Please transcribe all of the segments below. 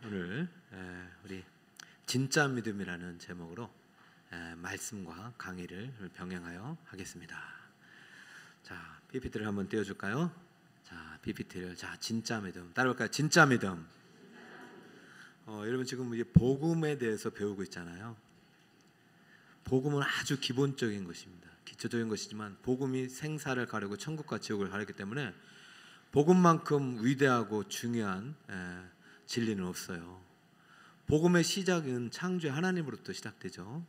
오늘 우리 진짜 믿음이라는 제목으로 말씀과 강의를 병행하여 하겠습니다. 자, PPT를 한번 띄워줄까요? 자, PPT를 진짜 믿음 따라볼까요? 진짜 믿음. 여러분 지금 이제 복음에 대해서 배우고 있잖아요. 복음은 아주 기본적인 것입니다. 기초적인 것이지만 복음이 생사를 가르고 천국과 지옥을 가르기 때문에 복음만큼 위대하고 중요한 진리는 없어요. 복음의 시작은 창조의 하나님으로부터 시작되죠.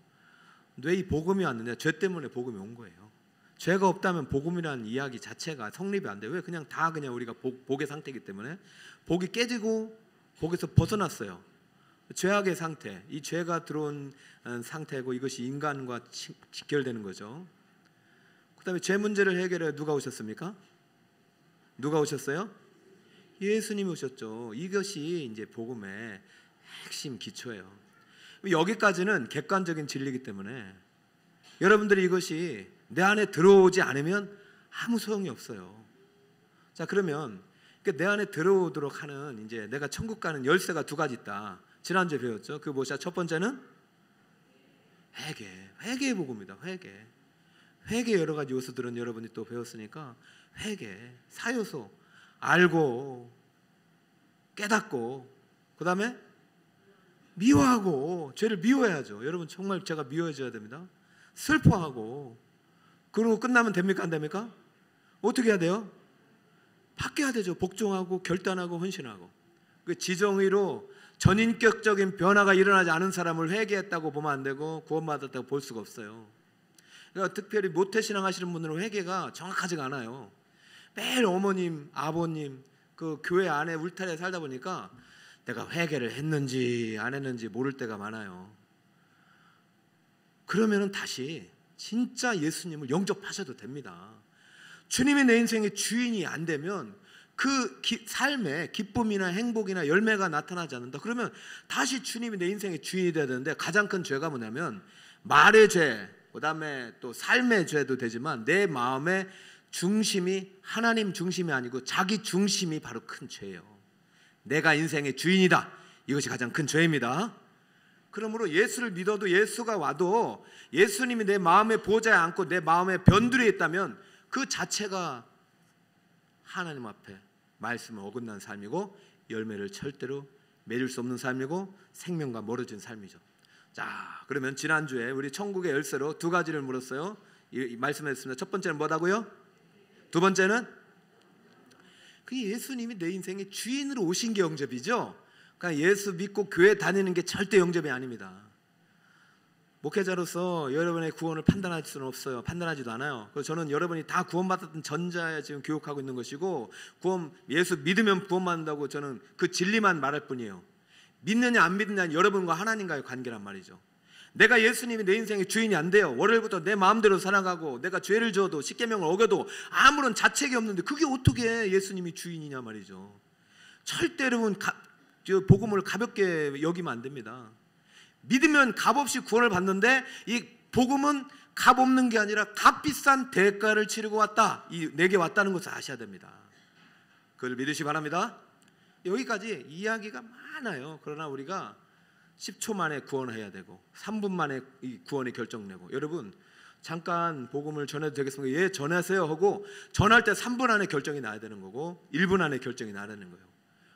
왜 이 복음이 왔느냐? 죄 때문에 복음이 온 거예요. 죄가 없다면 복음이라는 이야기 자체가 성립이 안 돼요. 왜? 그냥 우리가 복의 상태이기 때문에 복이 깨지고 복에서 벗어났어요. 죄악의 상태, 이 죄가 들어온 상태고 이것이 인간과 직결되는 거죠. 그 다음에 죄 문제를 해결해 누가 오셨습니까? 누가 오셨어요? 예수님이 오셨죠. 이것이 이제 복음의 핵심 기초예요. 여기까지는 객관적인 진리이기 때문에 여러분들이 이것이 내 안에 들어오지 않으면 아무 소용이 없어요. 자, 그러면 내 안에 들어오도록 하는 이제 내가 천국 가는 열쇠가 두 가지 있다. 지난주에 배웠죠. 그 무엇이야? 첫 번째는 회개의 복음입니다. 회개 여러 가지 요소들은 여러분이 또 배웠으니까 회개, 사요소, 알고 깨닫고 그 다음에 미워하고 죄를 미워해야죠. 여러분 정말 제가 미워해줘야 됩니다. 슬퍼하고 그러고 끝나면 됩니까? 안 됩니까? 어떻게 해야 돼요? 바뀌어야 되죠. 복종하고 결단하고 헌신하고. 그 지정의로 전인격적인 변화가 일어나지 않은 사람을 회개했다고 보면 안 되고 구원받았다고 볼 수가 없어요. 그러니까 특별히 모태신앙 하시는 분들은 회개가 정확하지가 않아요. 매일 어머님, 아버님 그 교회 안에 울타리에 살다 보니까 내가 회개를 했는지 안 했는지 모를 때가 많아요. 그러면은 다시 진짜 예수님을 영접하셔도 됩니다. 주님이 내 인생의 주인이 안 되면 그 삶에 기쁨이나 행복이나 열매가 나타나지 않는다. 그러면 다시 주님이 내 인생의 주인이 돼야 되는데 가장 큰 죄가 뭐냐면 말의 죄, 그 다음에 또 삶의 죄도 되지만 내 마음의 중심이 하나님 중심이 아니고 자기 중심이 바로 큰 죄예요. 내가 인생의 주인이다. 이것이 가장 큰 죄입니다. 그러므로 예수를 믿어도 예수가 와도 예수님이 내 마음의 보좌에 앉고 내 마음의 변두리에 있다면 그 자체가 하나님 앞에 말씀을 어긋난 삶이고 열매를 절대로 맺을 수 없는 삶이고 생명과 멀어진 삶이죠. 자, 그러면 지난주에 우리 천국의 열쇠로 두 가지를 물었어요. 말씀했습니다. 첫 번째는 뭐다고요? 두 번째는 그 예수님이 내 인생의 주인으로 오신 게 영접이죠. 그러니까 예수 믿고 교회 다니는 게 절대 영접이 아닙니다. 목회자로서 여러분의 구원을 판단할 수는 없어요. 판단하지도 않아요. 그래서 저는 여러분이 다 구원받았던 전자에 지금 교육하고 있는 것이고 예수 믿으면 구원받는다고 저는 그 진리만 말할 뿐이에요. 믿느냐 안 믿느냐는 여러분과 하나님과의 관계란 말이죠. 내가 예수님이 내 인생의 주인이 안 돼요. 월요일부터 내 마음대로 살아가고 내가 죄를 지어도 십계명을 어겨도 아무런 자책이 없는데 그게 어떻게 예수님이 주인이냐 말이죠. 절대 여러분 복음을 가볍게 여기면 안 됩니다. 믿으면 값없이 구원을 받는데 이 복음은 값없는 게 아니라 값비싼 대가를 치르고 왔다. 내게 왔다는 것을 아셔야 됩니다. 그걸 믿으시기 바랍니다. 여기까지 이야기가 많아요. 그러나 우리가 10초 만에 구원해야 되고 3분 만에 이 구원의 결정내고 여러분 잠깐 복음을 전해도 되겠습니까? 예, 전하세요 하고 전할 때 3분 안에 결정이 나야 되는 거고 1분 안에 결정이 나야 되는 거예요.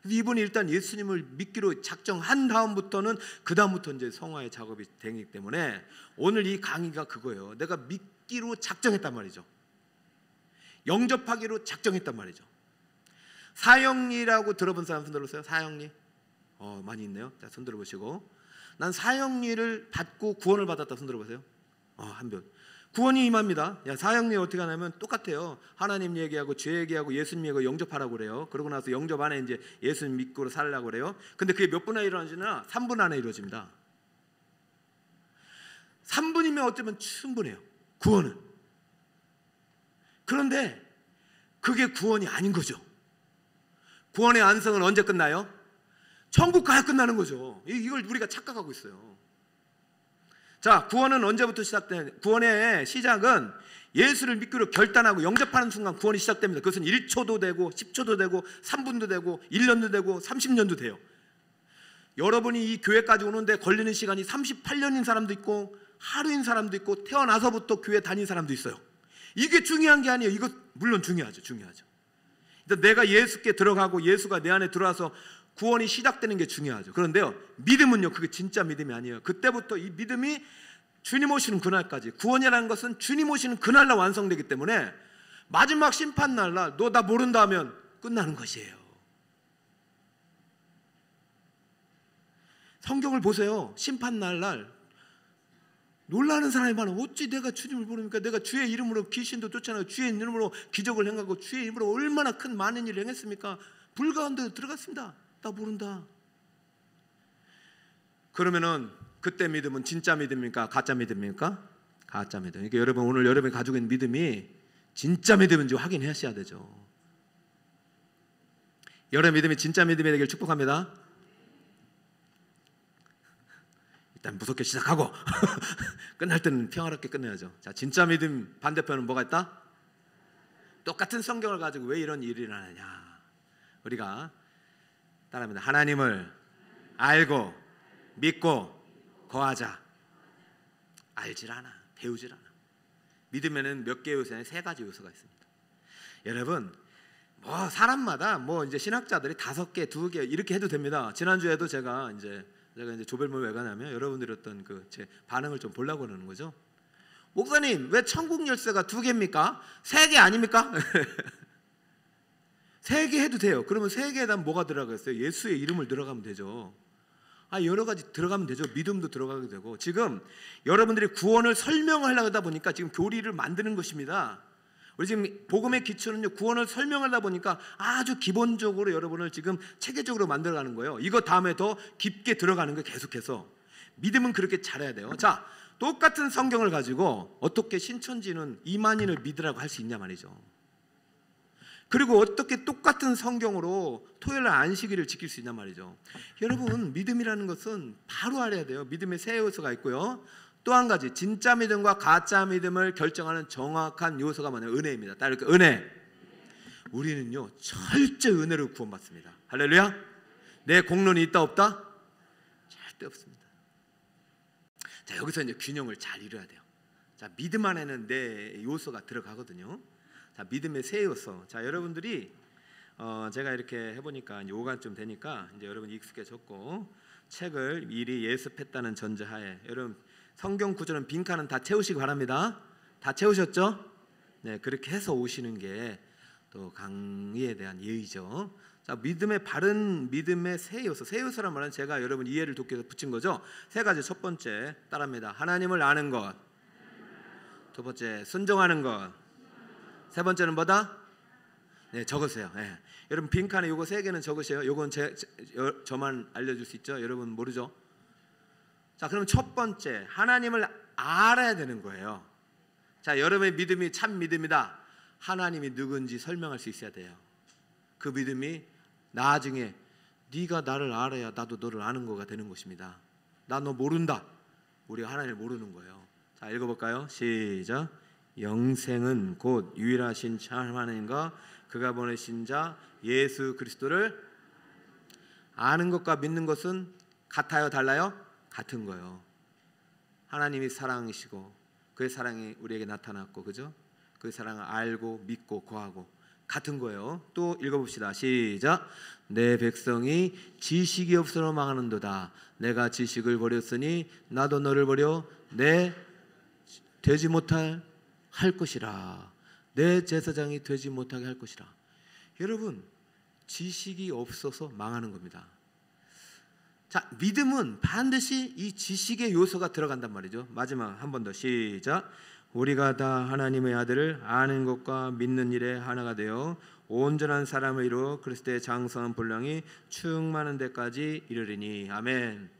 이분이 일단 예수님을 믿기로 작정한 다음부터는 그 다음부터 이제 성화의 작업이 되기 때문에 오늘 이 강의가 그거예요. 내가 믿기로 작정했단 말이죠. 영접하기로 작정했단 말이죠. 사형리라고 들어본 사람 손 들어보세요. 사형리. 많이 있네요. 자, 손 들어보시고 난 사형리를 받고 구원을 받았다. 손 들어보세요. 한 분. 구원이 임합니다. 사형리 어떻게 하냐면 똑같아요. 하나님 얘기하고 죄 얘기하고 예수님 얘기하고 영접하라고 그래요. 그러고 나서 영접 안에 이제 예수님 믿고 살라고 그래요. 근데 그게 몇 분 안에 일어나지나 3분 안에 이루어집니다. 3분이면 어쩌면 충분해요. 구원은. 그런데 그게 구원이 아닌 거죠. 구원의 안성은 언제 끝나요? 천국 가야 끝나는 거죠. 이걸 우리가 착각하고 있어요. 자, 구원은 언제부터 시작되냐? 구원의 시작은 예수를 믿기로 결단하고 영접하는 순간 구원이 시작됩니다. 그것은 1초도 되고 10초도 되고 3분도 되고 1년도 되고 30년도 돼요. 여러분이 이 교회까지 오는데 걸리는 시간이 38년인 사람도 있고 하루인 사람도 있고 태어나서부터 교회 다닌 사람도 있어요. 이게 중요한 게 아니에요. 이거 물론 중요하죠. 내가 예수께 들어가고 예수가 내 안에 들어와서 구원이 시작되는 게 중요하죠. 그런데요, 믿음은요, 그게 진짜 믿음이 아니에요. 그때부터 이 믿음이 주님 오시는 그날까지, 구원이라는 것은 주님 오시는 그날날 완성되기 때문에 마지막 심판날 너 나 모른다 하면 끝나는 것이에요. 성경을 보세요. 심판날 놀라는 사람이 많아. 어찌 내가 주님을 모릅니까? 내가 주의 이름으로 귀신도 쫓아내고 주의 이름으로 기적을 행하고 주의 이름으로 얼마나 큰 많은 일을 행했습니까? 불 가운데 들어갔습니다. 나 모른다. 그러면은 그때 믿음은 진짜 믿음입니까? 가짜 믿음입니까? 가짜 믿음. 그러니까 여러분, 오늘 여러분이 가지고 있는 믿음이 진짜 믿음인지 확인하셔야 되죠. 여러분의 믿음이 진짜 믿음이 되길 축복합니다. 일단 무섭게 시작하고 끝날 때는 평화롭게 끝내야죠. 자, 진짜 믿음 반대편은 뭐가 있다? 똑같은 성경을 가지고 왜 이런 일이 일어나냐? 우리가 따라합니다. 하나님을 알고 믿고 거하자. 알질 않아, 배우질 않아. 믿음에는 몇 개의 요소에 세 가지 요소가 있습니다. 여러분, 뭐 사람마다 뭐 이제 신학자들이 5개, 2개 이렇게 해도 됩니다. 지난주에도 제가 이제 조별모임 왜 가냐면 여러분들이 어떤 그 제 반응을 좀 보려고 그러는 거죠. 목사님, 왜 천국 열쇠가 2개입니까? 3개 아닙니까? 3개 해도 돼요. 그러면 3개에다 뭐가 들어가겠어요? 예수의 이름을 들어가면 되죠. 여러 가지 들어가면 되죠. 믿음도 들어가게 되고. 지금 여러분들이 구원을 설명하려고 하다 보니까 지금 교리를 만드는 것입니다. 우리 지금 복음의 기초는요, 구원을 설명하다 보니까 아주 기본적으로 여러분을 지금 체계적으로 만들어가는 거예요. 이거 다음에 더 깊게 들어가는 거 계속해서. 믿음은 그렇게 잘해야 돼요. 자, 똑같은 성경을 가지고 어떻게 신천지는 이만인을 믿으라고 할 수 있냐 말이죠. 그리고 어떻게 똑같은 성경으로 토요일 날 안식일을 지킬 수 있냐 말이죠. 여러분, 믿음이라는 것은 바로 알아야 돼요. 믿음의 세 요소가 있고요. 또 한 가지, 진짜 믿음과 가짜 믿음을 결정하는 정확한 요소가 뭐냐면 은혜입니다. 따르게 은혜. 우리는요, 철저히 은혜로 구원받습니다. 할렐루야. 내 공로는 있다 없다? 절대 없습니다. 자, 여기서 이제 균형을 잘 이뤄야 돼요. 자, 믿음 안에는 네 요소가 들어가거든요. 자, 믿음의 세 요소. 자, 여러분들이 제가 이렇게 해보니까 이제 5간쯤 되니까 이제 여러분 익숙해졌고, 책을 미리 예습했다는 전제하에 여러분 성경 구절은 빈칸은 다 채우시기 바랍니다. 다 채우셨죠? 네, 그렇게 해서 오시는 게 또 강의에 대한 예의죠. 자, 믿음의 바른 믿음의 세 요소. 세 요소란 말은 제가 여러분 이해를 돕기 위해서 붙인 거죠. 세 가지. 첫 번째 따라합니다. 하나님을 아는 것. 두 번째 순종하는 것. 세 번째는 뭐다? 네, 적으세요. 네. 여러분 빈칸에 요거 세 개는 적으세요. 요건 저만 알려줄 수 있죠. 여러분 모르죠? 자, 그럼 첫 번째 하나님을 알아야 되는 거예요. 자, 여러분의 믿음이 참 믿음이다. 하나님이 누군지 설명할 수 있어야 돼요. 그 믿음이 나중에 네가 나를 알아야 나도 너를 아는 거가 되는 것입니다. 나 너 모른다. 우리가 하나님을 모르는 거예요. 자, 읽어볼까요? 시작. 영생은 곧 유일하신 참 하나님과 그가 보내신 자 예수 그리스도를 아는 것과 믿는 것은 같아요, 달라요? 같은 거예요. 하나님이 사랑이시고 그의 사랑이 우리에게 나타났고, 그죠? 그 사랑을 알고 믿고 거하고 같은 거예요. 또 읽어봅시다. 시작. 내 백성이 지식이 없어서 망하는도다. 내가 지식을 버렸으니 나도 너를 버려 내 되지 못할 할 것이라. 내 제사장이 되지 못하게 할 것이라. 여러분, 지식이 없어서 망하는 겁니다. 자, 믿음은 반드시 이 지식의 요소가 들어간단 말이죠. 마지막 한 번 더 시작. 우리가 다 하나님의 아들을 아는 것과 믿는 일에 하나가 되어 온전한 사람을 이루어 그리스도의 장성한 분량이 충만한 데까지 이르리니. 아멘.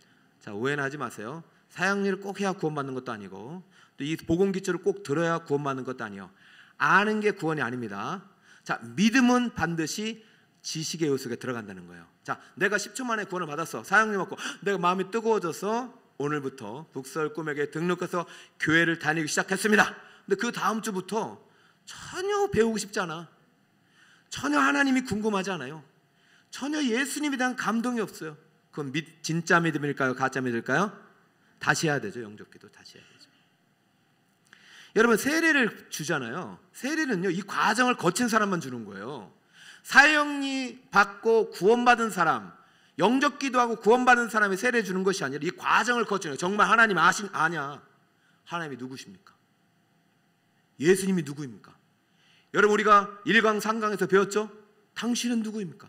자, 오해는 하지 마세요. 사형리를 꼭 해야 구원받는 것도 아니고 또 이 복음 기초를 꼭 들어야 구원받는 것도 아니에요. 아는 게 구원이 아닙니다. 자, 믿음은 반드시 지식의 요소가 들어간다는 거예요. 자, 내가 10초 만에 구원을 받았어. 사형리 받고 내가 마음이 뜨거워져서 오늘부터 북설 꿈에게 등록해서 교회를 다니기 시작했습니다. 근데 그 다음 주부터 전혀 배우고 싶지 않아. 전혀 하나님이 궁금하지 않아요. 전혀 예수님에 대한 감동이 없어요. 그건 진짜 믿음일까요? 가짜 믿음일까요? 다시 해야 되죠. 영접기도 다시 해야 되죠. 여러분, 세례를 주잖아요. 세례는요, 이 과정을 거친 사람만 주는 거예요. 사형리 받고 구원받은 사람, 영접기도 하고 구원받은 사람이 세례 주는 것이 아니라 이 과정을 거치는 거예요. 정말 하나님 아냐? 하나님이 누구십니까? 예수님이 누구입니까? 여러분, 우리가 1강 3강에서 배웠죠? 당신은 누구입니까?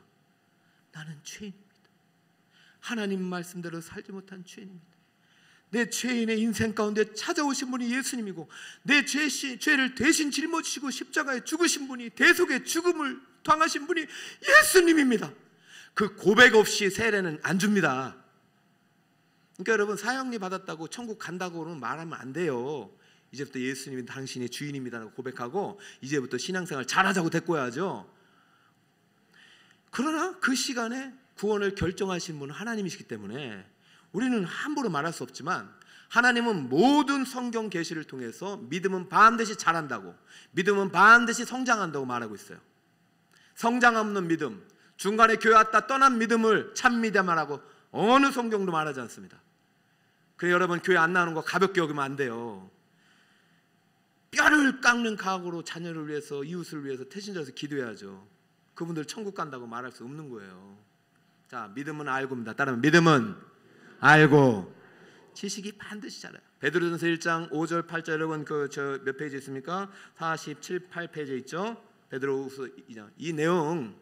나는 죄인입니다. 하나님 말씀대로 살지 못한 죄인입니다. 내 죄인의 인생 가운데 찾아오신 분이 예수님이고, 내 죄를 대신 짊어지시고 십자가에 죽으신 분이, 대속의 죽음을 당하신 분이 예수님입니다. 그 고백 없이 세례는 안 줍니다. 그러니까 여러분, 사형리 받았다고 천국 간다고는 말하면 안 돼요. 이제부터 예수님이 당신의 주인입니다라고 고백하고 이제부터 신앙생활 잘하자고 데꼬야죠. 그러나 그 시간에 구원을 결정하신 분은 하나님이시기 때문에 우리는 함부로 말할 수 없지만, 하나님은 모든 성경 계시를 통해서 믿음은 반드시 자란다고, 믿음은 반드시 성장한다고 말하고 있어요. 성장 없는 믿음, 중간에 교회 왔다 떠난 믿음을 참 믿음이라고 어느 성경도 말하지 않습니다. 그래, 여러분, 교회 안 나오는 거 가볍게 여기면 안 돼요. 뼈를 깎는 각오로 자녀를 위해서, 이웃을 위해서, 태신자에서 기도해야죠. 그분들 천국 간다고 말할 수 없는 거예요. 자, 믿음은 알고입니다. 따르면 믿음은 알고, 지식이 반드시 자라요. 베드로전서 1장 5절 8절, 여러분 저 몇 페이지 있습니까? 47, 8페이지에 있죠. 베드로후서 2장. 이 내용,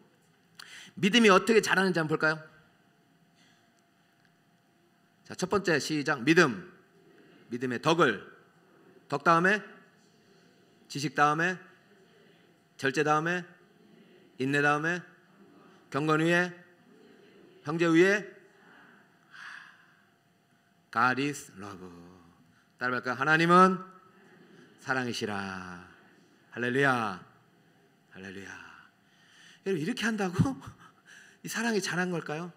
믿음이 어떻게 자라는지 한번 볼까요? 자, 첫 번째 시작. 믿음의 덕 다음에 지식 다음에 절제 다음에 인내 다음에 경건 위에 형제 위에 God is love. 따라할까요? 하나님은 사랑이시라. 할렐루야. 여러분, 이렇게 한다고 이 사랑이 자란 걸까요?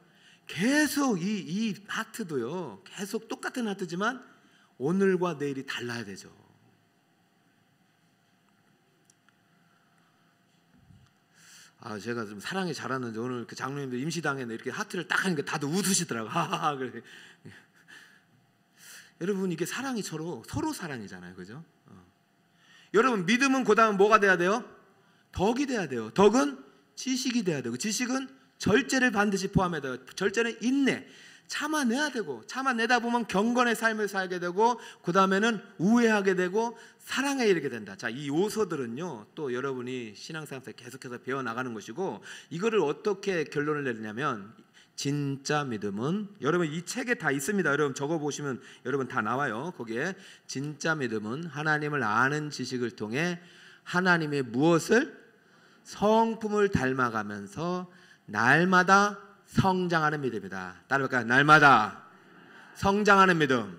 계속 이 하트도요, 계속 똑같은 하트지만 오늘과 내일이 달라야 되죠. 제가 좀 사랑이 자랐는지 오늘 그 장로님들 임시당에는 이렇게 하트를 딱 하니까 다들 웃으시더라고요. 하하하. 그래. 여러분, 이게 사랑이 서로 사랑이잖아요, 그죠? 여러분, 믿음은 그 다음 뭐가 돼야 돼요? 덕이 돼야 돼요. 덕은 지식이 돼야 되고, 지식은 절제를 반드시 포함해야 돼요. 절제는 인내, 참아내야 되고, 참아내다 보면 경건의 삶을 살게 되고, 그 다음에는 우애하게 되고 사랑에 이르게 된다. 자, 이 요소들은요, 또 여러분이 신앙생활에서 계속해서 배워나가는 것이고, 이거를 어떻게 결론을 내리냐면, 진짜 믿음은, 여러분 이 책에 다 있습니다. 여러분 적어보시면 여러분 다 나와요. 거기에 진짜 믿음은 하나님을 아는 지식을 통해 하나님의 무엇을? 성품을 닮아가면서 날마다 성장하는 믿음이다. 따라할까요? 날마다 성장하는 믿음.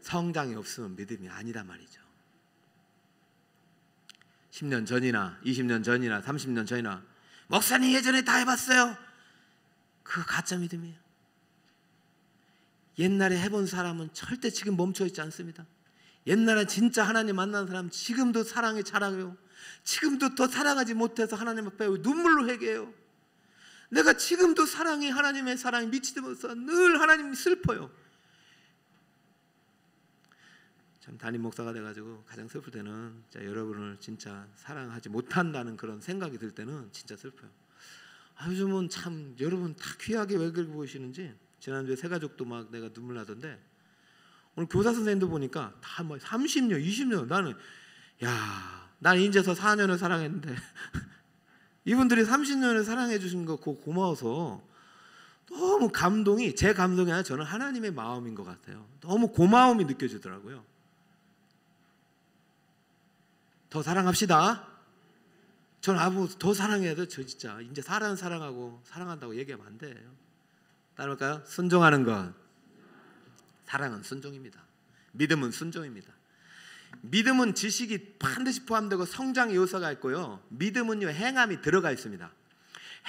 성장이 없으면 믿음이 아니다 말이죠. 10년 전이나 20년 전이나 30년 전이나 목사님 예전에 다 해봤어요. 그거 가짜 믿음이에요. 옛날에 해본 사람은 절대 지금 멈춰있지 않습니다. 옛날에 진짜 하나님 만난 사람 지금도 사랑에 자라요. 지금도 더 사랑하지 못해서 하나님 앞에 눈물로 회개해요. 내가 지금도 하나님의 사랑이 미치면서 늘 하나님이 슬퍼요. 참, 담임 목사가 돼가지고 가장 슬플 때는 여러분을 진짜 사랑하지 못한다는 그런 생각이 들 때는 진짜 슬퍼요. 요즘은 참 여러분 다 귀하게 왜 그렇게 보시는지, 지난주에 새가족도 막 내가 눈물 나던데, 오늘 교사 선생님도 보니까 다 뭐 30년 20년, 나는 인제서 4년을 사랑했는데 이분들이 30년을 사랑해 주신 거 고마워서 너무 감동이, 제 감동이 아니라 저는 하나님의 마음인 것 같아요. 너무 고마움이 느껴지더라고요. 더 사랑합시다. 저는 더 사랑해야 돼요. 저 진짜 이제 사랑한다고 얘기하면 안 돼요. 따라할까요? 순종하는 것. 사랑은 순종입니다. 믿음은 순종입니다. 믿음은 지식이 반드시 포함되고 성장의 요소가 있고요. 믿음은요, 행함이 들어가 있습니다.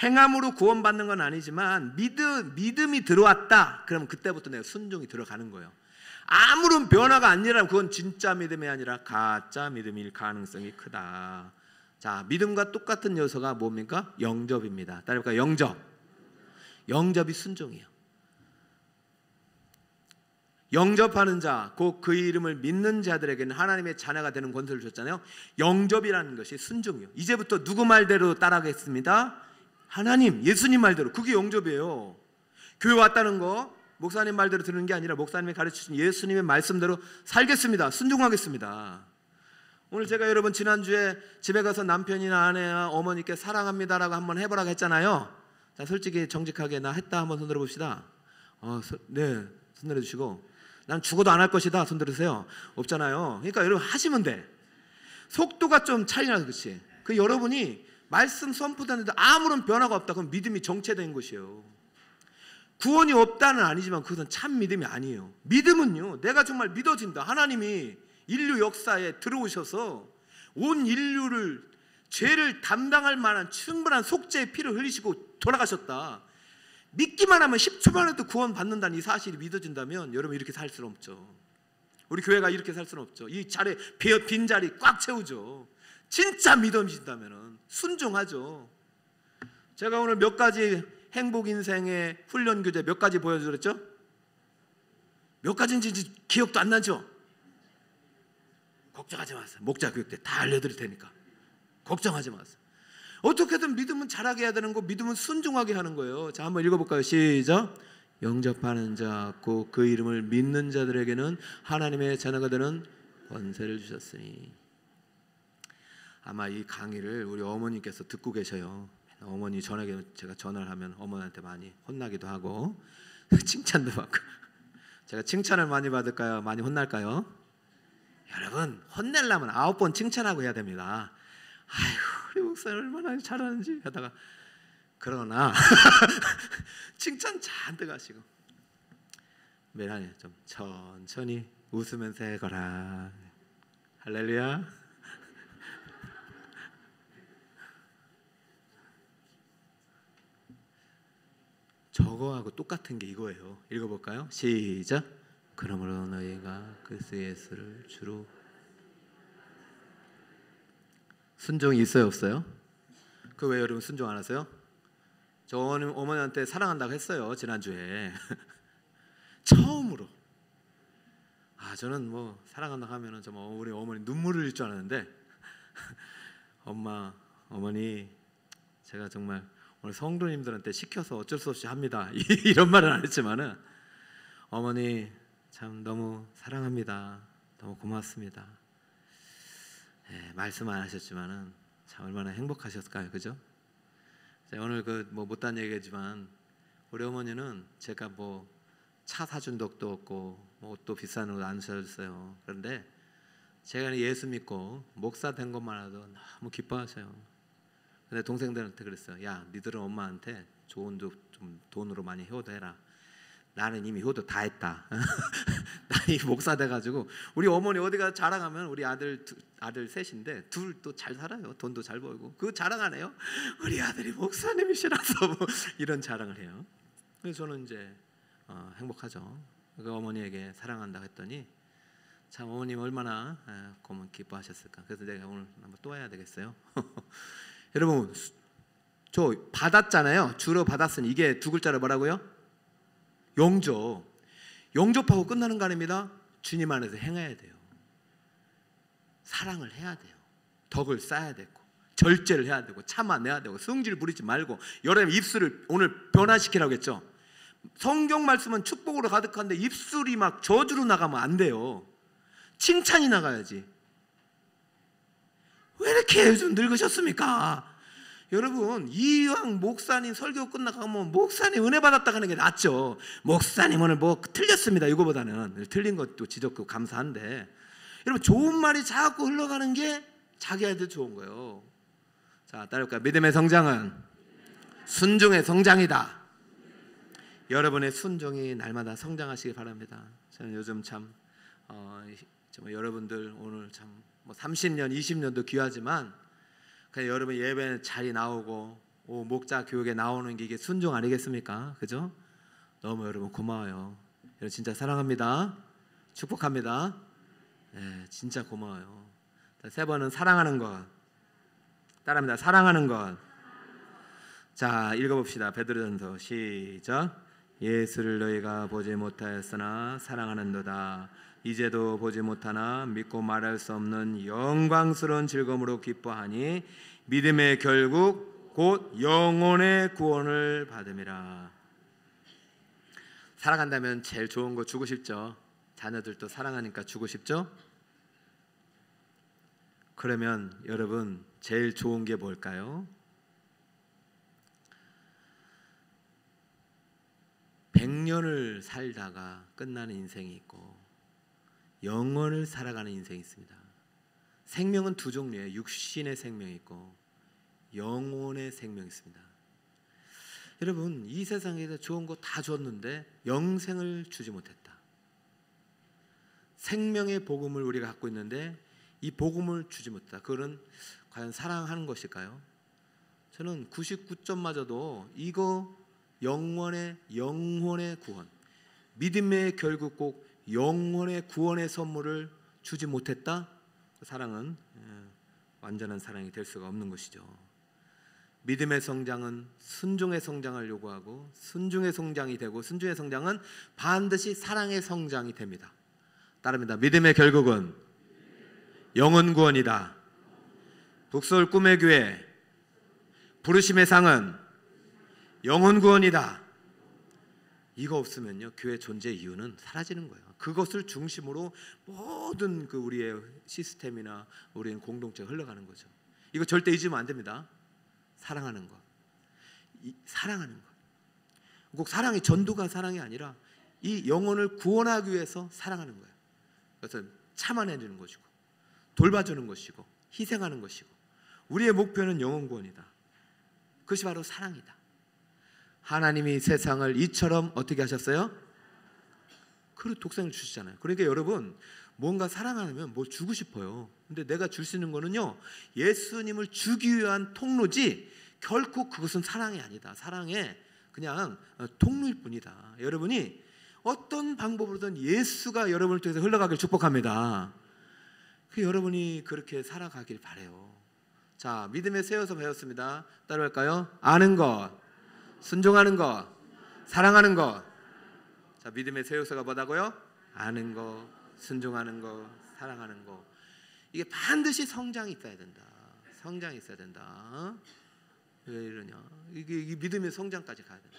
행함으로 구원받는 건 아니지만 믿음이 들어왔다. 그러면 그때부터 내가 순종이 들어가는 거예요. 아무런 변화가 안 일어나면 그건 진짜 믿음이 아니라 가짜 믿음일 가능성이 크다. 자, 믿음과 똑같은 요소가 뭡니까? 영접입니다. 따라해볼까요? 영접이 순종이에요. 영접하는 자, 곧 그 이름을 믿는 자들에게는 하나님의 자녀가 되는 권세를 줬잖아요. 영접이라는 것이 순종이요. 이제부터 누구 말대로 따라가겠습니다? 하나님, 예수님 말대로. 그게 영접이에요. 교회 왔다는 거 목사님 말대로 듣는 게 아니라 목사님이 가르치신 예수님의 말씀대로 살겠습니다. 순종하겠습니다. 오늘 제가 여러분 지난주에 집에 가서 남편이나 아내나 어머니께 사랑합니다라고 한번 해보라고 했잖아요. 자, 솔직히 정직하게 나 했다 한번 손들어 봅시다. 네, 손들어 주시고. 난 죽어도 안 할 것이다 손 들으세요. 없잖아요. 그러니까 여러분 하시면 돼. 속도가 좀 차이 나서 그렇지. 그 여러분이 말씀 선포되는데 아무런 변화가 없다. 그럼 믿음이 정체된 것이에요. 구원이 없다는 아니지만 그것은 참 믿음이 아니에요. 믿음은요, 내가 정말 믿어진다. 하나님이 인류 역사에 들어오셔서 온 인류를 죄를 담당할 만한 충분한 속죄의 피를 흘리시고 돌아가셨다. 믿기만 하면 10초만 해도 구원 받는다는 이 사실이 믿어진다면 여러분 이렇게 살 수는 없죠. 우리 교회가 이렇게 살 수는 없죠. 이 자리 빈 자리 꽉 채우죠. 진짜 믿어진다면 순종하죠. 제가 오늘 몇 가지 행복 인생의 훈련 교재 몇 가지 보여드렸죠? 몇 가지인지 기억도 안 나죠? 걱정하지 마세요. 목자 교육 때 다 알려드릴 테니까 걱정하지 마세요. 어떻게든 믿음은 잘하게 해야 되는 거, 믿음은 순종하게 하는 거예요. 자, 한번 읽어볼까요? 시작. 영접하는 자, 곧 그 이름을 믿는 자들에게는 하나님의 자녀가 되는 권세를 주셨으니. 아마 이 강의를 우리 어머니께서 듣고 계셔요. 어머니 전화기 제가 전화를 하면 어머니한테 많이 혼나기도 하고 칭찬도 받고. 제가 칭찬을 많이 받을까요? 많이 혼날까요? 여러분, 혼내려면 9번 칭찬하고 해야 됩니다. 아이고, 우리 목사님 얼마나 잘하는지 하다가, 그러나 칭찬 잔뜩 하시고 매일 좀 천천히 웃으면서 해거라. 할렐루야. 저거하고 똑같은 게 이거예요. 읽어볼까요? 시작. 그러므로 너희가 그리스도 예수를 주로. 순종이 있어요, 없어요? 그 왜 여러분 순종 안 하세요? 저 어머니한테 사랑한다고 했어요, 지난주에. 처음으로. 저는 뭐 사랑한다고 하면은 좀 우리 어머니 눈물을 흘릴 줄 알았는데 어머니 제가 정말 오늘 성도님들한테 시켜서 어쩔 수 없이 합니다. 이런 말은 안 했지만은 어머니 참 너무 사랑합니다. 너무 고맙습니다. 네, 말씀 안 하셨지만은 참 얼마나 행복하셨을까요, 그죠? 오늘 뭐 못한 얘기지만 우리 어머니는 제가 뭐 차 사준 적도 없고 뭐 옷도 비싼 옷 안 사줬어요. 그런데 제가 예수 믿고 목사 된 것만 해도 너무 기뻐하세요. 근데 동생들한테 그랬어요. 야, 니들은 엄마한테 좋은 좀 돈으로 많이 효도해라. 나는 이미 효도 다 했다. 나이 목사 돼가지고 우리 어머니 어디가 자랑하면 우리 아들 셋인데 둘 또 잘 살아요. 돈도 잘 벌고 그 자랑하네요. 우리 아들이 목사님이시라서 뭐 이런 자랑을 해요. 그래서 저는 이제 행복하죠. 그 어머니에게 사랑한다고 했더니 참 어머님 얼마나 고만 기뻐하셨을까. 그래서 내가 오늘 한번 또 해야 되겠어요. 여러분 저 받았잖아요. 주로 받았으니 이게 두 글자로 뭐라고요? 영접. 영접하고 끝나는 거 아닙니다. 주님 안에서 행해야 돼요. 사랑을 해야 돼요. 덕을 쌓아야 되고 절제를 해야 되고 참아내야 되고 성질 부리지 말고. 여러분 입술을 오늘 변화시키라고 했죠. 성경 말씀은 축복으로 가득한데 입술이 막 저주로 나가면 안 돼요. 칭찬이 나가야지. 왜 이렇게 요즘 늙으셨습니까? 여러분 이왕 목사님 설교 끝나가면 목사님 은혜 받았다 하는 게 낫죠. 목사님 오늘 뭐 틀렸습니다. 이거보다는 틀린 것도 지적고 감사한데 여러분 좋은 말이 자꾸 흘러가는 게 자기한테 좋은 거예요. 자, 따라올까요? 믿음의 성장은 순종의 성장이다. 여러분의 순종이 날마다 성장하시기 바랍니다. 저는 요즘 참 여러분들 오늘 참 뭐 30년 20년도 귀하지만 그냥 여러분 예배 자리 나오고 목자 교육에 나오는 게 이게 순종 아니겠습니까? 그죠? 너무 여러분 고마워요. 여러분 진짜 사랑합니다. 축복합니다. 네, 진짜 고마워요. 세 번은 사랑하는 것. 따라합니다. 사랑하는 것. 자, 읽어봅시다. 베드로전서 시작. 예수를 너희가 보지 못하였으나 사랑하는도다. 이제도 보지 못하나 믿고 말할 수 없는 영광스러운 즐거움으로 기뻐하니 믿음의 결국 곧 영혼의 구원을 받음이라. 살아간다면 제일 좋은 거 주고 싶죠. 자녀들도 사랑하니까 주고 싶죠. 그러면 여러분 제일 좋은 게 뭘까요? 100년을 살다가 끝나는 인생이 있고 영원을 살아가는 인생이 있습니다. 생명은 두 종류예요. 육신의 생명이 있고 영혼의 생명이 있습니다. 여러분 이 세상에서 좋은 거 다 줬는데 영생을 주지 못했다. 생명의 복음을 우리가 갖고 있는데 이 복음을 주지 못했다. 그거는 과연 사랑하는 것일까요? 저는 99점마저도 이거 영혼의 구원, 믿음의 결국 꼭 영혼의 구원의 선물을 주지 못했다. 그 사랑은 완전한 사랑이 될 수가 없는 것이죠. 믿음의 성장은 순종의 성장을 요구하고 순종의 성장이 되고 순종의 성장은 반드시 사랑의 성장이 됩니다. 따릅니다. 믿음의 결국은 영혼 구원이다. 북서울 꿈의 교회 부르심의 상은 영혼 구원이다. 이거 없으면요 교회 존재 이유는 사라지는 거예요. 그것을 중심으로 모든 그 우리의 시스템이나 우리의 공동체가 흘러가는 거죠. 이거 절대 잊으면 안 됩니다. 사랑하는 것, 사랑하는 것. 꼭 사랑이 전도가 사랑이 아니라 이 영혼을 구원하기 위해서 사랑하는 거예요. 그래서 참아내는 것이고 돌봐주는 것이고 희생하는 것이고 우리의 목표는 영혼 구원이다. 그것이 바로 사랑이다. 하나님이 세상을 이처럼 어떻게 하셨어요? 그 독생을 주시잖아요. 그러니까 여러분 뭔가 사랑하면 뭘 주고 싶어요. 근데 내가 줄 수 있는 거는요 예수님을 주기 위한 통로지 결코 그것은 사랑이 아니다. 사랑의 그냥 통로일 뿐이다. 여러분이 어떤 방법으로든 예수가 여러분을 통해서 흘러가길 축복합니다. 그 여러분이 그렇게 살아가길 바래요. 자, 믿음에 세워서 배웠습니다. 따라할까요? 아는 것, 순종하는 것, 사랑하는 것. 자, 믿음의 세워서가 뭐다고요? 아는 것, 순종하는 것, 사랑하는 것. 이게 반드시 성장이 있어야 된다. 성장이 있어야 된다. 왜 이러냐? 이게 믿음의 성장까지 가야 된다.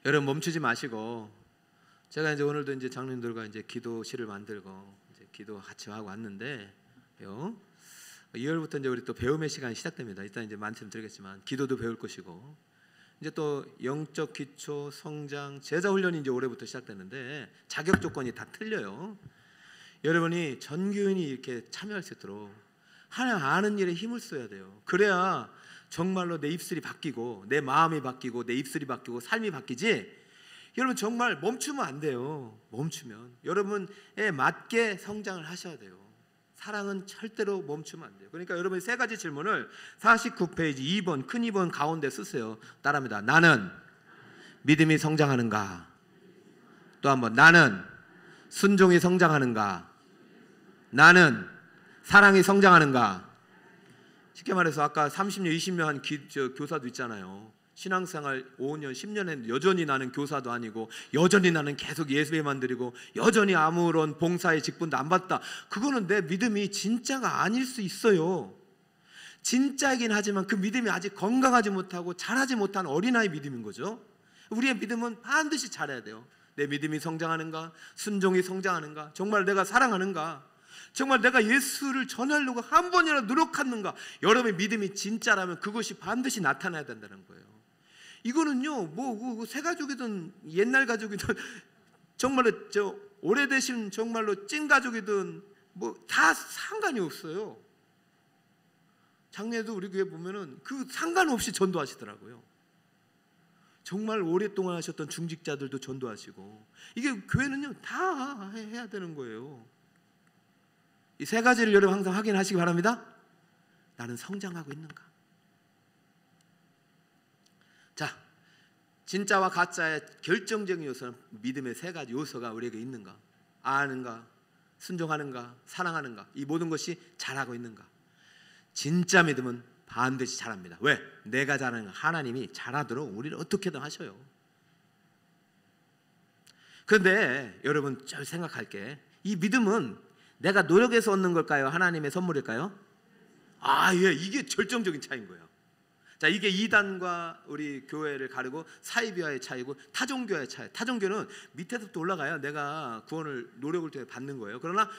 여러분 멈추지 마시고 제가 이제 오늘도 이제 장로님들과 이제 기도실을 만들고 이제 기도 같이 하고 왔는데요. 2월부터 이제 우리 또 배움의 시간이 시작됩니다. 일단 이제 말씀드리겠지만 기도도 배울 것이고 이제 또 영적 기초, 성장, 제자 훈련이 이제 올해부터 시작되는데 자격 조건이 다 틀려요. 여러분이 전교인이 이렇게 참여할 수 있도록 하나님 아는 일에 힘을 써야 돼요. 그래야 정말로 내 입술이 바뀌고 내 마음이 바뀌고 내 입술이 바뀌고 삶이 바뀌지. 여러분 정말 멈추면 안 돼요. 멈추면 여러분에 맞게 성장을 하셔야 돼요. 사랑은 절대로 멈추면 안 돼요. 그러니까 여러분이 세 가지 질문을 49페이지 2번 큰 2번 가운데 쓰세요. 따라합니다. 나는 믿음이 성장하는가? 또 한번 나는 순종이 성장하는가? 나는 사랑이 성장하는가? 쉽게 말해서 아까 30년 20년 한 교사도 있잖아요. 신앙생활 5년 10년 했는데 여전히 나는 교사도 아니고 여전히 나는 계속 예배만 드리고 여전히 아무런 봉사의 직분도 안 받다. 그거는 내 믿음이 진짜가 아닐 수 있어요. 진짜이긴 하지만 그 믿음이 아직 건강하지 못하고 자라지 못한 어린아이 믿음인 거죠. 우리의 믿음은 반드시 자라야 돼요. 내 믿음이 성장하는가? 순종이 성장하는가? 정말 내가 사랑하는가? 정말 내가 예수를 전하려고 한 번이라도 노력하는가? 여러분의 믿음이 진짜라면 그것이 반드시 나타나야 된다는 거예요. 이거는요, 뭐 새 가족이든 옛날 가족이든 정말로 저 오래되신 정말로 찐 가족이든 뭐 다 상관이 없어요. 작년에도 우리 교회 보면은 그 상관없이 전도하시더라고요. 정말 오랫동안 하셨던 중직자들도 전도하시고 이게 교회는요 다 해야 되는 거예요. 이 세 가지를 여러분 항상 확인하시기 바랍니다. 나는 성장하고 있는가? 자, 진짜와 가짜의 결정적인 요소는 믿음의 세 가지 요소가 우리에게 있는가? 아는가? 순종하는가? 사랑하는가? 이 모든 것이 잘하고 있는가? 진짜 믿음은 반드시 잘합니다. 왜? 내가 잘하는 거 하나님이 잘하도록 우리를 어떻게든 하셔요. 그런데 여러분 잘 생각할게. 이 믿음은 내가 노력해서 얻는 걸까요? 하나님의 선물일까요? 예, 이게 결정적인 차이인 거예요. 자, 이게 이단과 우리 교회를 가르고 사이비와의 차이고 타종교의 차이. 타종교는 밑에서부터 올라가야 내가 구원을 노력을 통해 받는 거예요. 그러나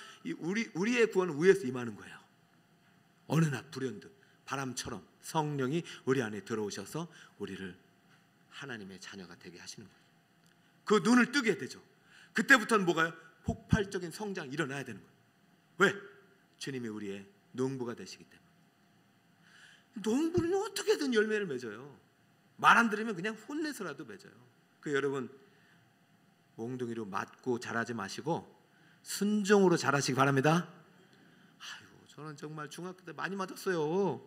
우리의 구원은 위에서 임하는 거예요. 어느 날 불현듯 바람처럼 성령이 우리 안에 들어오셔서 우리를 하나님의 자녀가 되게 하시는 거예요. 그 눈을 뜨게 되죠. 그때부터는 뭐가요? 폭발적인 성장이 일어나야 되는 거예요. 왜? 주님이 우리의 농부가 되시기 때문에. 농부는 어떻게든 열매를 맺어요. 말 안 들으면 그냥 혼내서라도 맺어요. 여러분 몽둥이로 맞고 자라지 마시고 순종으로 자라시기 바랍니다. 저는 정말 중학교 때 많이 맞았어요.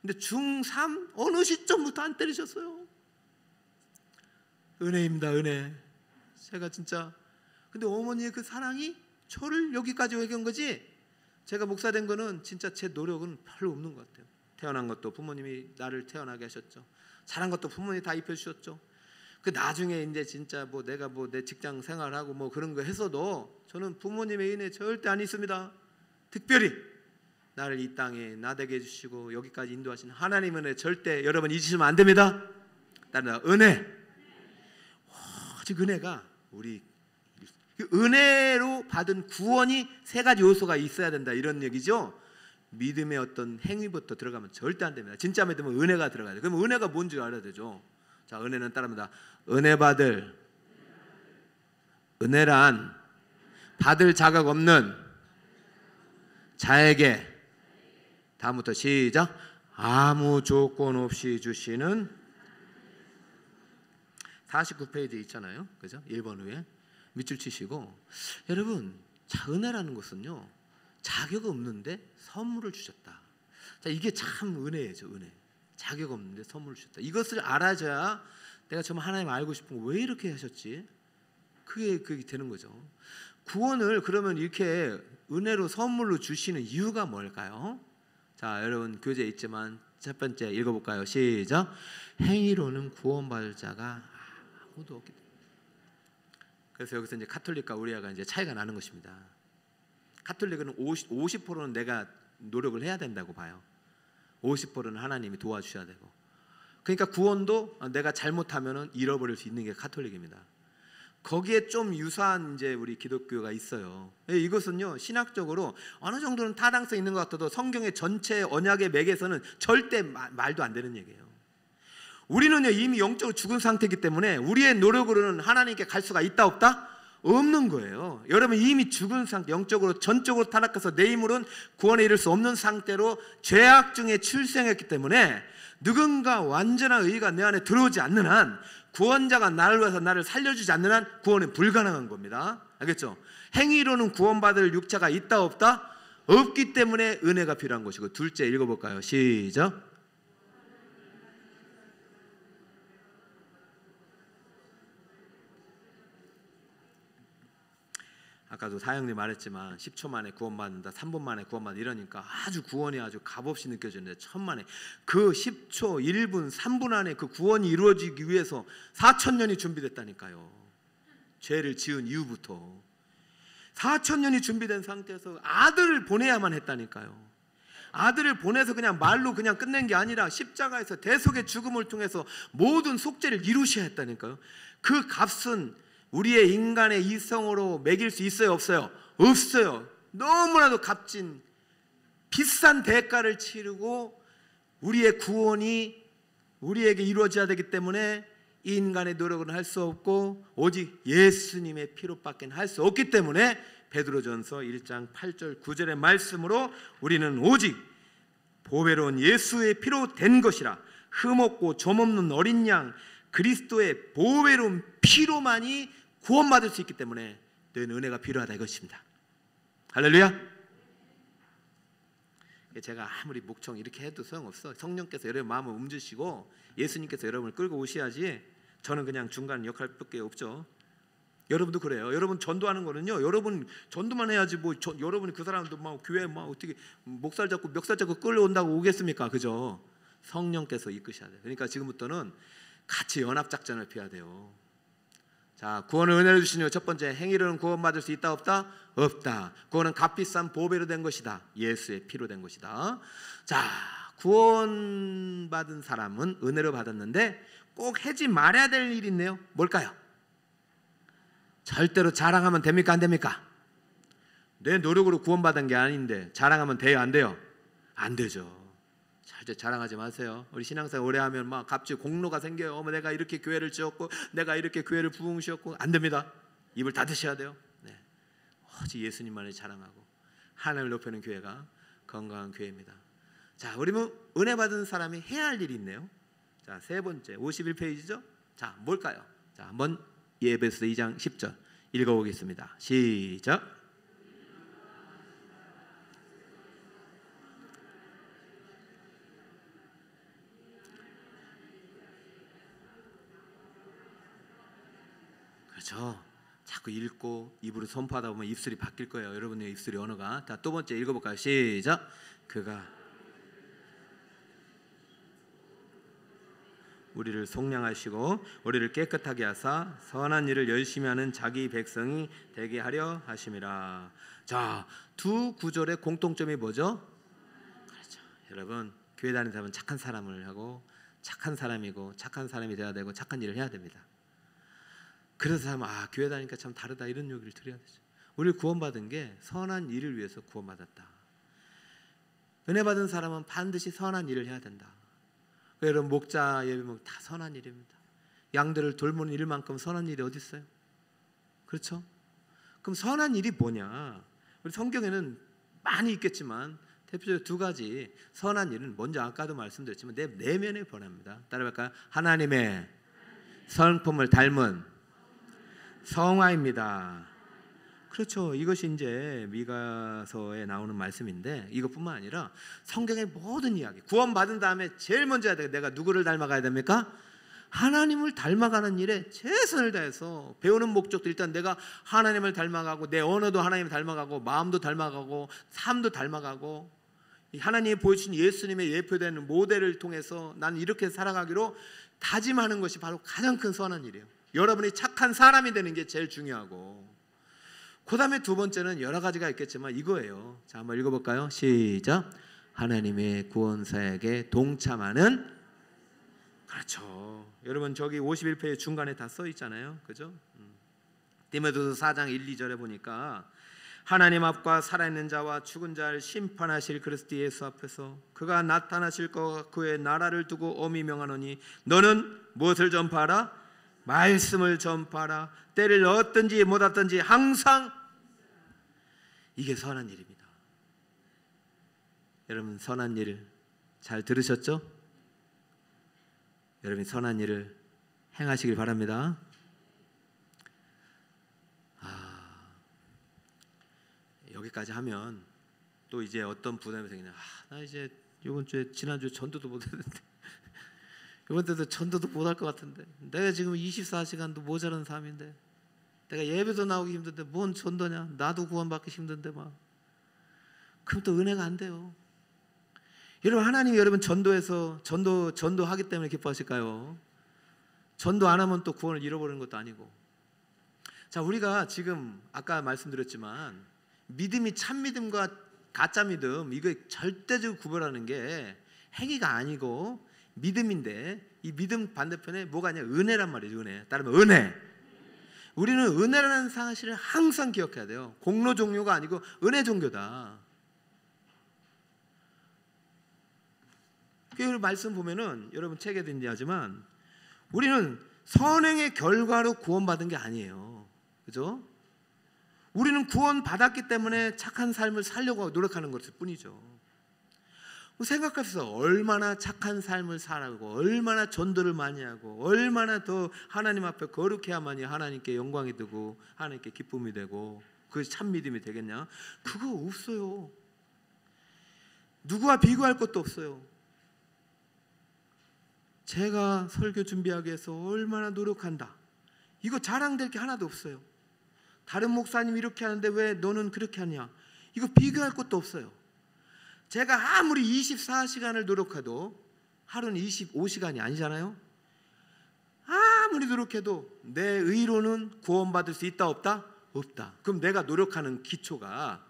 근데 중3 어느 시점부터 안 때리셨어요. 은혜입니다, 은혜. 제가 진짜 근데 어머니의 그 사랑이 저를 여기까지 오게 한 거지, 제가 목사 된 거는 진짜 제 노력은 별로 없는 것 같아요. 태어난 것도 부모님이 나를 태어나게 하셨죠. 자란 것도 부모님이 다 입혀주셨죠. 나중에 이제 진짜 내가 내 직장 생활하고 그런 거 했어도 저는 부모님의 은혜 절대 안 있습니다. 특별히 나를 이 땅에 나되게 해주시고 여기까지 인도하신 하나님의 은혜 절대 여러분 잊으시면 안 됩니다. 다른 은혜, 오직 은혜가 우리 은혜로 받은 구원이 세 가지 요소가 있어야 된다, 이런 얘기죠. 믿음의 어떤 행위부터 들어가면 절대 안 됩니다. 진짜 믿으면 은혜가 들어가야 돼요. 그럼 은혜가 뭔지 알아야 되죠. 자, 은혜는 따라합니다. 은혜 받을, 은혜란 받을 자격 없는 자에게, 다음부터 시작, 아무 조건 없이 주시는, 49페이지 있잖아요, 그죠? 1번 위에 밑줄 치시고, 여러분, 자, 은혜라는 것은요, 자격 없는데 선물을 주셨다. 자, 이게 참 은혜죠, 은혜. 자격 없는데 선물을 주셨다. 이것을 알아줘야 내가 정말 하나님 알고 싶은 거 왜 이렇게 하셨지? 그게 되는 거죠. 구원을 그러면 이렇게 은혜로 선물로 주시는 이유가 뭘까요? 자, 여러분 교재에 있지만 첫 번째 읽어볼까요? 시작. 행위로는 구원받을 자가 아무도 없기 때문에. 그래서 여기서 이제 카톨릭과 우리가 이제 차이가 나는 것입니다. 카톨릭은 50%는 내가 노력을 해야 된다고 봐요. 50%는 하나님이 도와주셔야 되고. 그러니까 구원도 내가 잘못하면은 잃어버릴 수 있는 게 카톨릭입니다. 거기에 좀 유사한 이제 우리 기독교가 있어요. 이것은요, 신학적으로 어느 정도는 타당성 있는 것 같아도 성경의 전체 언약의 맥에서는 절대 말도 안 되는 얘기예요. 우리는요, 이미 영적으로 죽은 상태이기 때문에 우리의 노력으로는 하나님께 갈 수가 있다 없다? 없는 거예요. 여러분 이미 죽은 상태, 영적으로 전적으로 타락해서 내 힘으로는 구원에 이를 수 없는 상태로 죄악 중에 출생했기 때문에 누군가 완전한 의가 내 안에 들어오지 않는 한, 구원자가 나를 위해서 나를 살려주지 않는 한 구원은 불가능한 겁니다. 알겠죠? 행위로는 구원받을 육체가 있다 없다? 없기 때문에 은혜가 필요한 것이고. 둘째 읽어볼까요? 시작. 아까도 사형님 말했지만 10초 만에 구원받는다, 3분 만에 구원받는다 이러니까 아주 구원이 아주 값없이 느껴지는데, 천만에 그 10초, 1분, 3분 안에 그 구원이 이루어지기 위해서 4,000년이 준비됐다니까요. 죄를 지은 이후부터 4,000년이 준비된 상태에서 아들을 보내야만 했다니까요. 아들을 보내서 그냥 말로 그냥 끝낸 게 아니라 십자가에서 대속의 죽음을 통해서 모든 속죄를 이루셔야 했다니까요. 그 값은 우리의 인간의 이성으로 매길 수 있어요 없어요? 없어요. 너무나도 값진 비싼 대가를 치르고 우리의 구원이 우리에게 이루어져야 되기 때문에 이 인간의 노력은 할 수 없고 오직 예수님의 피로밖에 할 수 없기 때문에 베드로전서 1장 8절 9절의 말씀으로 우리는 오직 보배로운 예수의 피로 된 것이라, 흠없고 점없는 어린 양 그리스도의 보배로운 피로만이 구원받을 수 있기 때문에 너희는 은혜가 필요하다 이것입니다. 할렐루야. 제가 아무리 목청 이렇게 해도 소용없어. 성령께서 여러분 마음을 움직이시고 예수님께서 여러분을 끌고 오셔야지. 저는 그냥 중간 역할밖에 없죠. 여러분도 그래요. 여러분 전도하는 거는요, 여러분 전도만 해야지 여러분이 그 사람도 교회 어떻게 목살 잡고 멱살 잡고 끌려온다고 오겠습니까? 그죠? 성령께서 이끄셔야 돼요. 그러니까 지금부터는 같이 연합 작전을 펴야 돼요. 자, 구원을 은혜로 주시니 첫 번째, 행위로는 구원받을 수 있다 없다? 없다. 구원은 값비싼 보배로 된 것이다. 예수의 피로 된 것이다. 자, 구원받은 사람은 은혜로 받았는데 꼭 하지 말아야 될 일이 있네요. 뭘까요? 절대로 자랑하면 됩니까? 안 됩니까? 내 노력으로 구원받은 게 아닌데 자랑하면 돼요? 안 돼요? 안 되죠. 절대 자랑하지 마세요. 우리 신앙생활 오래 하면 막 갑자기 공로가 생겨요. 내가 이렇게 교회를 지었고 내가 이렇게 교회를 부흥시켰고. 안 됩니다. 입을 닫으셔야 돼요. 네. 오직 예수님만을 자랑하고 하나님을 높이는 교회가 건강한 교회입니다. 자, 우리는 은혜 받은 사람이 해야 할 일이 있네요. 자, 세 번째 51페이지죠. 자, 뭘까요? 자, 한번 에베소 2장 10절 읽어보겠습니다. 시작. 그렇죠. 자꾸 읽고 입으로 선포하다 보면 입술이 바뀔 거예요. 여러분의 입술의 언어가. 자, 두 번째 읽어볼까요? 시작. 그가 우리를 속량하시고 우리를 깨끗하게 하사 선한 일을 열심히 하는 자기 백성이 되게 하려 하심이라. 자, 두 구절의 공통점이 뭐죠? 그렇죠. 여러분, 교회 다니는 사람은 착한 사람을 하고 착한 사람이고 착한 사람이 되어야 되고 착한 일을 해야 됩니다. 그래서 사람은 교회 다니니까 참 다르다 이런 얘기를 드려야 되죠. 우리를 구원받은 게 선한 일을 위해서 구원받았다. 은혜 받은 사람은 반드시 선한 일을 해야 된다. 여러분, 목자 예배면 다 선한 일입니다. 양들을 돌보는 일만큼 선한 일이 어디 있어요? 그렇죠? 그럼 선한 일이 뭐냐? 우리 성경에는 많이 있겠지만 대표적으로 두 가지 선한 일은 먼저 아까도 말씀드렸지만 내 내면에 변합니다. 따라할까요? 하나님의 성품을 닮은 성화입니다. 그렇죠. 이것이 이제 미가서에 나오는 말씀인데 이것뿐만 아니라 성경의 모든 이야기, 구원받은 다음에 제일 먼저 해야 돼. 내가 누구를 닮아가야 됩니까? 하나님을 닮아가는 일에 최선을 다해서 배우는 목적도 일단 내가 하나님을 닮아가고 내 언어도 하나님을 닮아가고 마음도 닮아가고 삶도 닮아가고 하나님이 보여주신 예수님의 예표되는 모델을 통해서 나는 이렇게 살아가기로 다짐하는 것이 바로 가장 큰 선한 일이에요. 여러분이 착한 사람이 되는 게 제일 중요하고, 그 다음에 두 번째는 여러 가지가 있겠지만 이거예요. 자, 한번 읽어볼까요? 시작. 하나님의 구원사역에 동참하는. 그렇죠. 여러분, 저기 51페이지 중간에 다 써 있잖아요. 그죠? 디모데후서 4장 1, 2절에 보니까 하나님 앞과 살아있는 자와 죽은 자를 심판하실 그리스도 예수 앞에서 그가 나타나실 것과 그의 나라를 두고 엄히 명하노니 너는 무엇을 전파하라? 말씀을 전파하라. 때를 얻든지 못 얻든지 항상. 이게 선한 일입니다. 여러분, 선한 일 잘 들으셨죠? 여러분이 선한 일을 행하시길 바랍니다. 여기까지 하면 또 이제 어떤 부담이 생기냐. 나 이제 이번 주에 지난주에 전도도 못했는데 이번 때도 전도도 못할 것 같은데 내가 지금 24시간도 모자란 삶인데 내가 예배도 나오기 힘든데 뭔 전도냐. 나도 구원받기 힘든데 막. 그럼 또 은혜가 안 돼요. 여러분, 하나님이 여러분 전도해서 전도하기 때문에 기뻐하실까요? 전도 안 하면 또 구원을 잃어버리는 것도 아니고. 자, 우리가 지금 아까 말씀드렸지만 믿음이 참 믿음과 가짜 믿음, 이거 절대적으로 구별하는 게 행위가 아니고 믿음인데, 이 믿음 반대편에 뭐가 아니냐? 은혜란 말이죠. 은혜. 따르면 은혜. 우리는 은혜라는 사실을 항상 기억해야 돼요. 공로 종교가 아니고 은혜 종교다. 그 말씀 보면은 여러분 책에도 있지만 우리는 선행의 결과로 구원받은 게 아니에요. 그죠? 우리는 구원받았기 때문에 착한 삶을 살려고 노력하는 것일 뿐이죠. 생각해서 얼마나 착한 삶을 살아가고 얼마나 전도를 많이 하고 얼마나 더 하나님 앞에 거룩해야만이 하나님께 영광이 되고 하나님께 기쁨이 되고 그것이 참 믿음이 되겠냐? 그거 없어요. 누구와 비교할 것도 없어요. 제가 설교 준비하기 위해서 얼마나 노력한다. 이거 자랑될 게 하나도 없어요. 다른 목사님 이렇게 하는데 왜 너는 그렇게 하냐? 이거 비교할 것도 없어요. 제가 아무리 24시간을 노력해도 하루는 25시간이 아니잖아요. 아무리 노력해도 내 의로는 구원받을 수 있다 없다? 없다. 그럼 내가 노력하는 기초가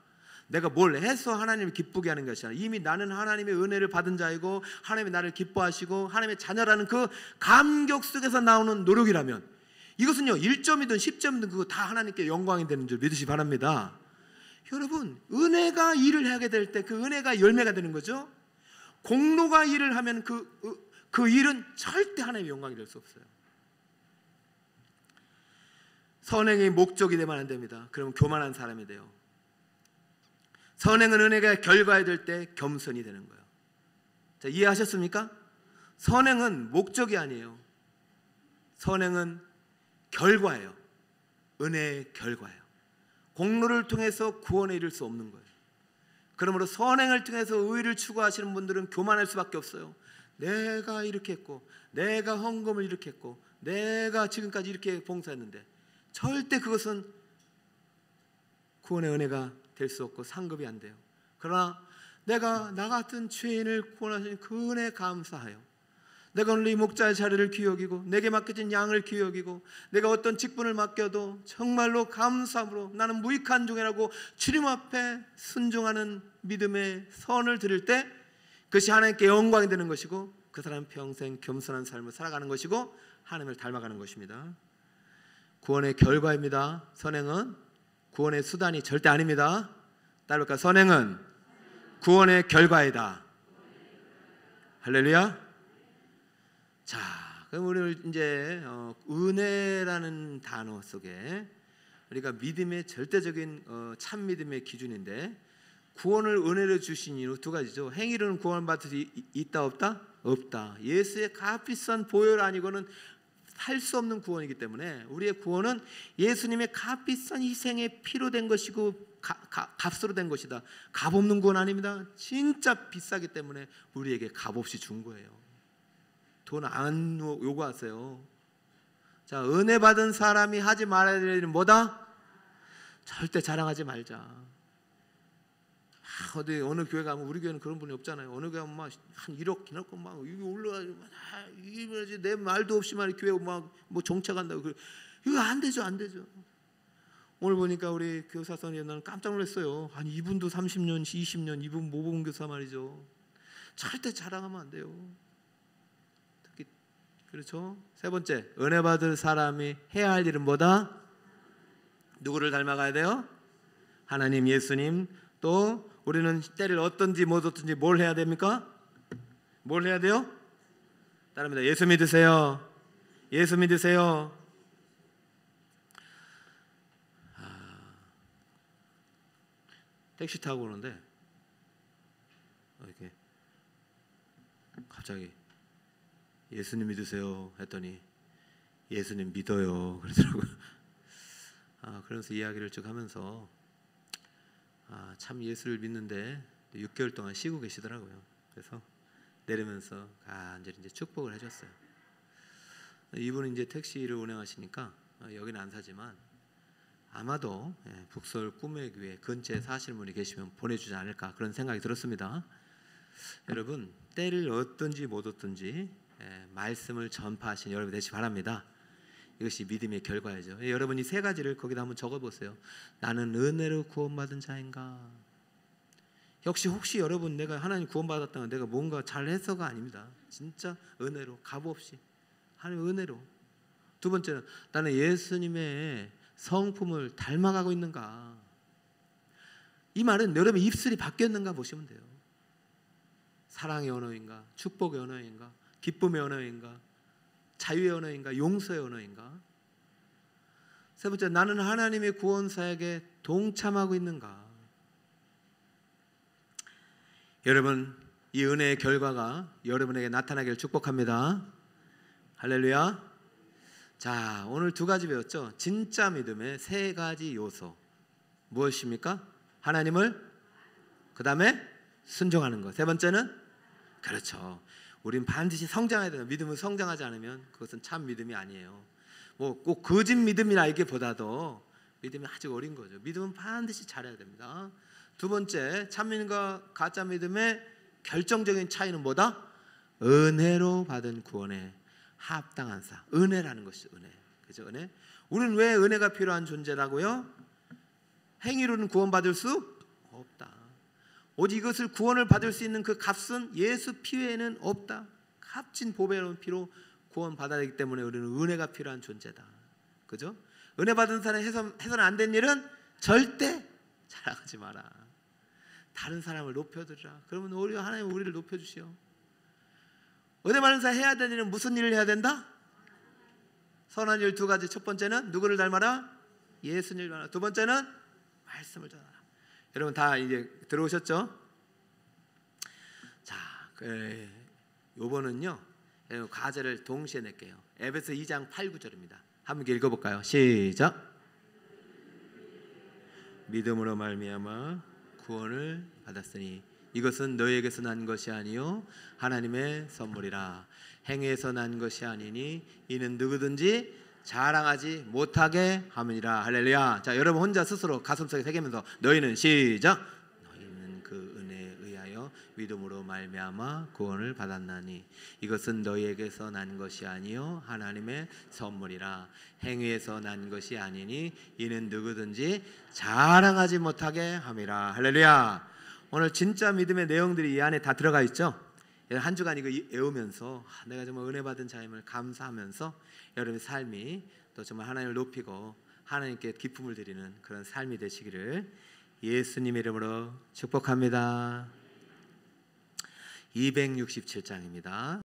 내가 뭘 해서 하나님을 기쁘게 하는 것이 아니라 이미 나는 하나님의 은혜를 받은 자이고 하나님이 나를 기뻐하시고 하나님의 자녀라는 그 감격 속에서 나오는 노력이라면 이것은요 1점이든 10점이든 그거 다 하나님께 영광이 되는 줄 믿으시기 바랍니다. 여러분 은혜가 일을 하게 될 때 그 은혜가 열매가 되는 거죠. 공로가 일을 하면 그 일은 절대 하나님의 영광이 될 수 없어요. 선행의 목적이 되면 안 됩니다. 그러면 교만한 사람이 돼요. 선행은 은혜가 결과가 될 때 겸손이 되는 거예요. 자, 이해하셨습니까? 선행은 목적이 아니에요. 선행은 결과예요. 은혜의 결과예요. 공로를 통해서 구원에 이를 수 없는 거예요. 그러므로 선행을 통해서 의를 추구하시는 분들은 교만할 수밖에 없어요. 내가 이렇게 했고 내가 헌금을 이렇게 했고 내가 지금까지 이렇게 봉사했는데 절대 그것은 구원의 은혜가 될 수 없고 상급이 안 돼요. 그러나 내가 나 같은 죄인을 구원하신 그 은혜에 감사하여 내가 오늘 이 목자의 자리를 귀히 여기고 내게 맡겨진 양을 귀히 여기고 내가 어떤 직분을 맡겨도 정말로 감사함으로 나는 무익한 종이라고 주님 앞에 순종하는 믿음의 선을 드릴 때 그것이 하나님께 영광이 되는 것이고 그 사람은 평생 겸손한 삶을 살아가는 것이고 하나님을 닮아가는 것입니다. 구원의 결과입니다. 선행은 구원의 수단이 절대 아닙니다. 따를까 선행은 구원의 결과이다. 할렐루야. 자, 그럼 우리 이제 은혜라는 단어 속에 우리가 믿음의 절대적인 참 믿음의 기준인데 구원을 은혜로 주신 이유 두 가지죠. 행위로는 구원을 받을 수 있다 없다? 없다. 예수의 값비싼 보혈 아니고는 할 수 없는 구원이기 때문에 우리의 구원은 예수님의 값비싼 희생에 피로 된 것이고 값으로 된 것이다. 값없는 구원 아닙니다. 진짜 비싸기 때문에 우리에게 값없이 준 거예요. 돈 안 요구하세요. 자, 은혜 받은 사람이 하지 말아야 될 일은 뭐다? 절대 자랑하지 말자. 어디 어느 교회 가면 우리 교회는 그런 분이 없잖아요. 어느 교회 가면 막 한 1억 기놓고 막 이게 올라가지고 이게 내 말도 없이 막 교회 막 뭐 정착한다고 이거 안 되죠, 안 되죠. 오늘 보니까 우리 교사 선생님 나는 깜짝 놀랐어요. 아니 이분도 30년, 20년 이분 모범 교사 말이죠. 절대 자랑하면 안 돼요. 특히 그렇죠. 세 번째, 은혜 받을 사람이 해야 할 일은 뭐다? 누구를 닮아가야 돼요? 하나님, 예수님. 또 우리는 때를 어떤지 못 어떤지 뭘 해야 됩니까? 뭘 해야 돼요? 따릅니다. 예수 믿으세요. 예수 믿으세요. 택시 타고 오는데 이렇게 갑자기 예수님 믿으세요 했더니 예수님 믿어요 그러더라고요. 그러면서 이야기를 쭉 하면서 참 예수를 믿는데 6개월 동안 쉬고 계시더라고요. 그래서 내리면서 간절히 이제 축복을 해줬어요. 이분은 이제 택시를 운행하시니까 여기는 안 사지만 아마도 북서울 꿈의 교회 근처에 사시는 분이 계시면 보내주지 않을까 그런 생각이 들었습니다. 여러분 때를 얻든지 못 얻든지 말씀을 전파하신 여러분 되시기 바랍니다. 이것이 믿음의 결과이죠. 여러분 이 세 가지를 거기다 한번 적어보세요. 나는 은혜로 구원받은 자인가? 혹시 여러분 내가 하나님 구원받았다가 내가 뭔가 잘해서가 아닙니다. 진짜 은혜로 값없이 하나님 은혜로. 두 번째는 나는 예수님의 성품을 닮아가고 있는가? 이 말은 여러분 입술이 바뀌었는가 보시면 돼요. 사랑의 언어인가? 축복의 언어인가? 기쁨의 언어인가? 자유의 언어인가? 용서의 언어인가? 세 번째, 나는 하나님의 구원사역에 동참하고 있는가? 여러분 이 은혜의 결과가 여러분에게 나타나기를 축복합니다. 할렐루야. 자, 오늘 두 가지 배웠죠. 진짜 믿음의 세 가지 요소 무엇입니까? 하나님을, 그 다음에 순종하는 것. 세 번째는 그렇죠. 우린 반드시 성장해야 돼요. 믿음은 성장하지 않으면 그것은 참 믿음이 아니에요. 뭐 꼭 거짓 믿음이라기보다도 믿음이 아직 어린 거죠. 믿음은 반드시 잘해야 됩니다. 두 번째, 참 믿음과 가짜 믿음의 결정적인 차이는 뭐다? 은혜로 받은 구원에 합당한 사. 은혜라는 것이 은혜. 그죠? 은혜. 우리는 왜 은혜가 필요한 존재라고요? 행위로는 구원받을 수 없다. 오직 이것을 구원을 받을 수 있는 그 값은 예수 피 외에는 없다. 값진 보배로운 피로 구원받아야 되기 때문에 우리는 은혜가 필요한 존재다. 그죠? 은혜 받은 사람이 해서는 안 된 일은 절대 자랑하지 마라. 다른 사람을 높여드리라. 그러면 오히려 하나님은 우리를 높여주시오. 은혜 받은 사람이 해야 되는 일은 무슨 일을 해야 된다? 선한 일 두 가지. 첫 번째는 누구를 닮아라? 예수님을 닮아라. 두 번째는 말씀을 전하라. 여러분 다 이제 들어오셨죠? 자, 요번은요 과제를 동시에 낼게요. 에베소 2장 8, 9절입니다. 한번 읽어볼까요? 시작. 믿음으로 말미암아 구원을 받았으니 이것은 너희에게서 난 것이 아니요 하나님의 선물이라. 행위에서 난 것이 아니니 이는 누구든지 자랑하지 못하게 함이니라. 할렐루야. 자, 여러분 혼자 스스로 가슴속에 새기면서 너희는 시작. 너희는 그 은혜에 의하여 믿음으로 말미암아 구원을 받았나니 이것은 너희에게서 난 것이 아니요 하나님의 선물이라. 행위에서 난 것이 아니니 이는 누구든지 자랑하지 못하게 함이라. 할렐루야. 오늘 진짜 믿음의 내용들이 이 안에 다 들어가 있죠. 한 주간 이거 외우면서 내가 정말 은혜 받은 자임을 감사하면서 여러분의 삶이 또 정말 하나님을 높이고 하나님께 기쁨을 드리는 그런 삶이 되시기를 예수님의 이름으로 축복합니다. 267장입니다.